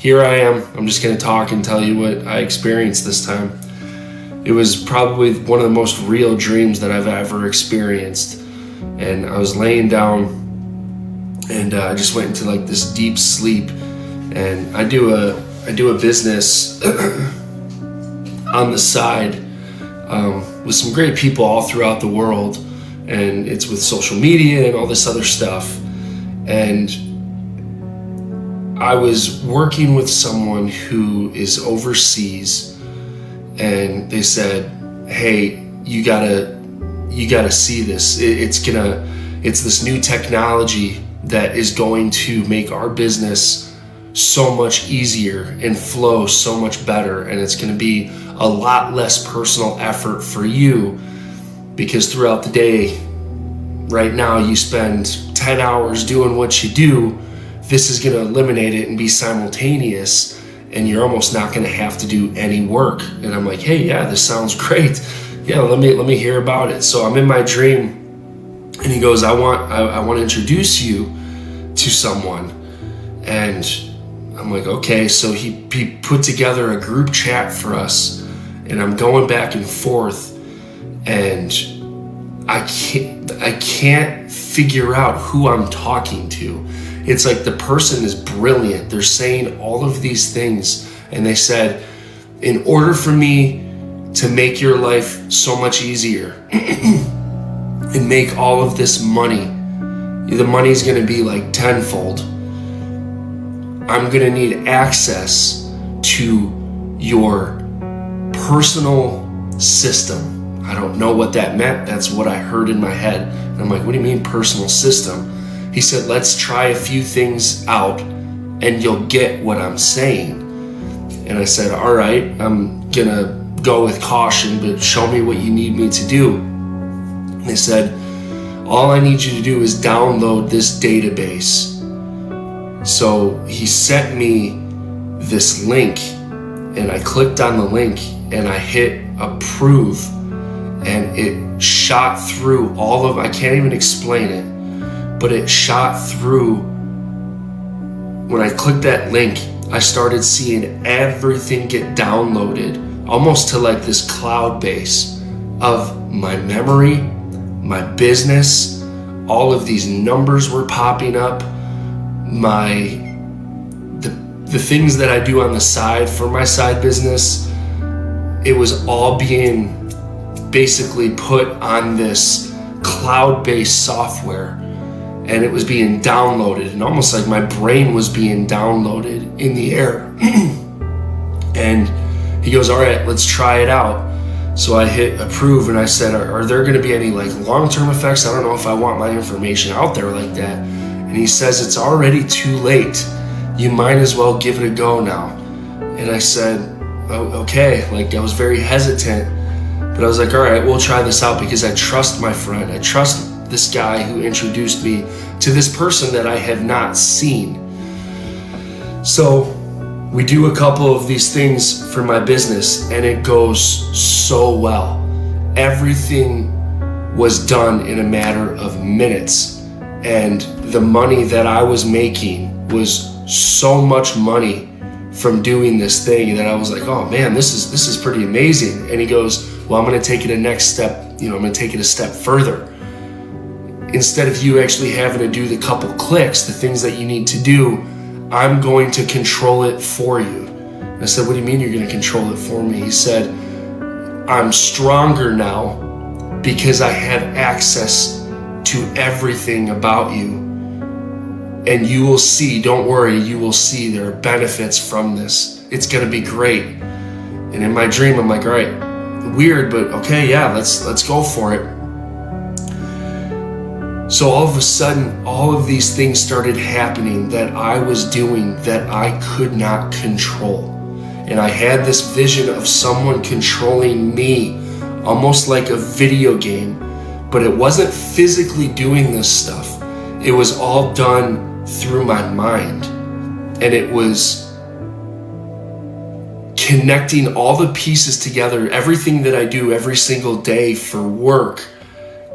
here I am. I'm just going to talk and tell you what I experienced this time. It was probably one of the most real dreams that I've ever experienced. And I was laying down and I just went into like this deep sleep. And I do a business on the side with some great people all throughout the world. And it's with social media and all this other stuff. And I was working with someone who is overseas, and they said, hey, you gotta see this. It's this new technology that is going to make our business so much easier and flow so much better. And it's gonna be a lot less personal effort for you, because throughout the day, right now, you spend 10 hours doing what you do. This is going to eliminate it and be simultaneous, and you're almost not going to have to do any work. And I'm like, hey, yeah, this sounds great. Yeah, let me hear about it. So I'm in my dream, and he goes, I want to introduce you to someone. And I'm like, okay. So he put together a group chat for us, and I'm going back and forth, and I can't figure out who I'm talking to. It's like the person is brilliant. They're saying all of these things. And they said, in order for me to make your life so much easier and make all of this money, the money's going to be like tenfold. I'm going to need access to your personal system. I don't know what that meant. That's what I heard in my head. And I'm like, what do you mean personal system? He said, let's try a few things out and you'll get what I'm saying. And I said, all right, I'm gonna go with caution, but show me what you need me to do. And they said, all I need you to do is download this database. So he sent me this link, and I clicked on the link and I hit approve, and it shot through all of, I can't even explain it, but it shot through. When I clicked that link, I started seeing everything get downloaded, almost to like this cloud base of my memory, my business. All of these numbers were popping up. The things that I do on the side for my side business, it was all being basically put on this cloud-based software, and it was being downloaded, and almost like my brain was being downloaded in the air. And he goes, all right, let's try it out. So I hit approve, and I said, are there going to be any like long-term effects? I don't know if I want my information out there like that. And he says, it's already too late. You might as well give it a go now. And I said, oh, okay. Like, I was very hesitant, but I was like, all right, we'll try this out, because I trust my friend. I trust this guy who introduced me to this person that I had not seen. So we do a couple of these things for my business, and it goes so well. Everything was done in a matter of minutes, and the money that I was making was so much money from doing this thing that I was like, oh man, this is pretty amazing. And he goes, well, I'm going to take it a next step. I'm going to take it a step further. Instead of you actually having to do the couple clicks, the things that you need to do, I'm going to control it for you. And I said, what do you mean you're going to control it for me? He said, I'm stronger now because I have access to everything about you. And you will see, don't worry, you will see there are benefits from this. It's going to be great. And in my dream, I'm like, all right, weird, but okay, yeah, let's go for it. So all of a sudden, all of these things started happening that I was doing that I could not control. And I had this vision of someone controlling me, almost like a video game, but it wasn't physically doing this stuff. It was all done through my mind. And it was connecting all the pieces together, everything that I do every single day for work.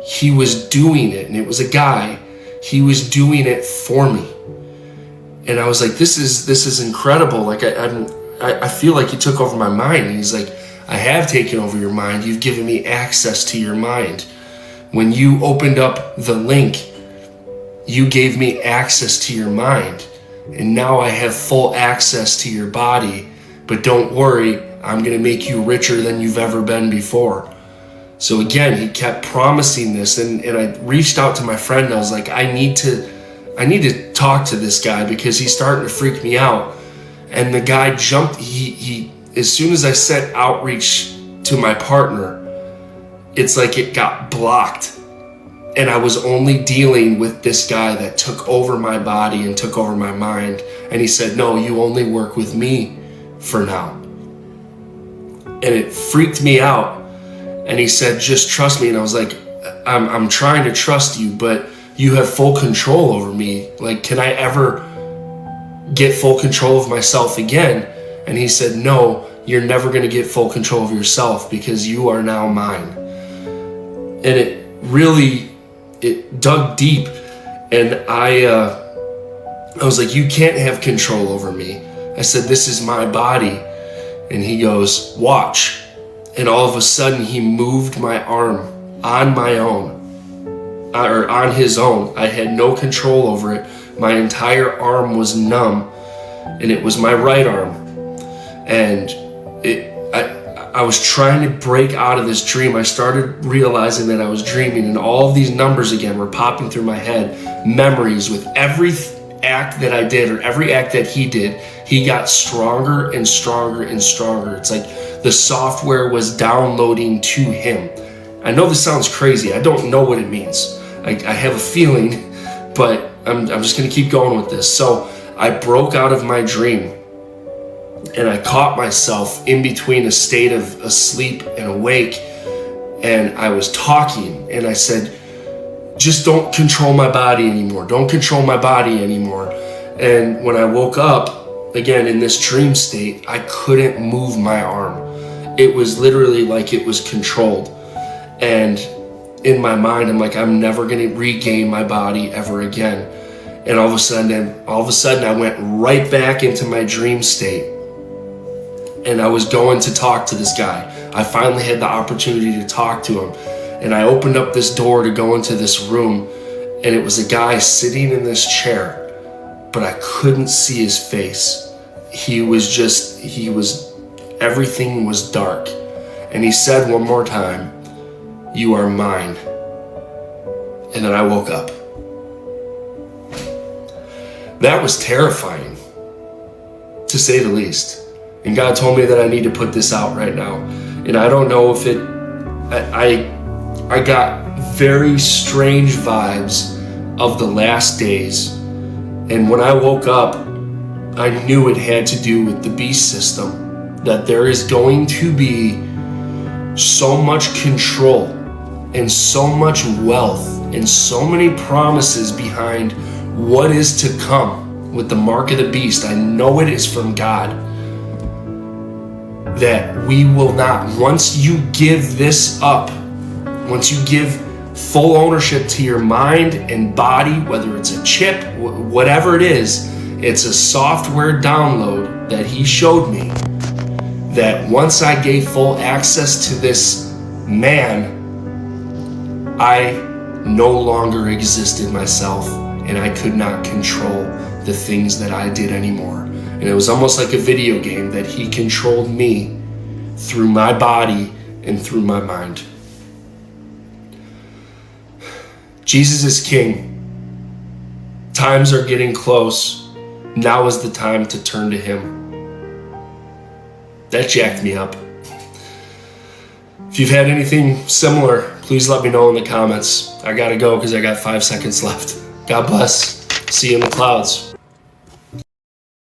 He was doing it, and it was a guy. He was doing it for me. And I was like, this is incredible. Like I feel like you took over my mind. And he's like, I have taken over your mind. You've given me access to your mind. When you opened up the link, you gave me access to your mind. And now I have full access to your body. But don't worry, I'm going to make you richer than you've ever been before. So again, he kept promising this. And I reached out to my friend. And I was like, I need to talk to this guy because he's starting to freak me out. And the guy jumped. He as soon as I said outreach to my partner, it's like it got blocked. And I was only dealing with this guy that took over my body and took over my mind. And he said, no, you only work with me for now. And it freaked me out. And he said, just trust me. And I was like, I'm trying to trust you, but you have full control over me. Like, can I ever get full control of myself again? And he said, no, you're never going to get full control of yourself because you are now mine. And it really, it dug deep. And I was like, you can't have control over me. I said, this is my body. And he goes, watch. And all of a sudden he moved my arm on my own, or on his own. I had no control over it. My entire arm was numb, and it was my right arm. And I was trying to break out of this dream. I started realizing that I was dreaming, and all of these numbers again were popping through my head. Memories with every act that I did, or every act that he did, he got stronger and stronger and stronger. It's like the software was downloading to him. I know this sounds crazy. I don't know what it means. I have a feeling, but I'm just going to keep going with this. So I broke out of my dream, and I caught myself in between a state of asleep and awake, and I was talking, and I said, just don't control my body anymore. Don't control my body anymore. And when I woke up, again, in this dream state, I couldn't move my arm. It was literally like it was controlled. And in my mind, I'm like, I'm never going to regain my body ever again. And all of a sudden, I went right back into my dream state. And I was going to talk to this guy. I finally had the opportunity to talk to him. And I opened up this door to go into this room, and it was a guy sitting in this chair, but I couldn't see his face. Everything was dark. And he said one more time, you are mine. And then I woke up. That was terrifying, to say the least. And God told me that I need to put this out right now. And I don't know if I got very strange vibes of the last days. And when I woke up, I knew it had to do with the beast system. That there is going to be so much control and so much wealth and so many promises behind what is to come with the mark of the beast. I know it is from God. That we will not, once you give this up, once you give full ownership to your mind and body, whether it's a chip, whatever it is, it's a software download that he showed me, that once I gave full access to this man, I no longer existed myself, and I could not control the things that I did anymore. And it was almost like a video game that he controlled me through my body and through my mind. Jesus is King. Times are getting close. Now is the time to turn to him. That jacked me up. If you've had anything similar, please let me know in the comments. I gotta go because I got 5 seconds left. God bless. See you in the clouds.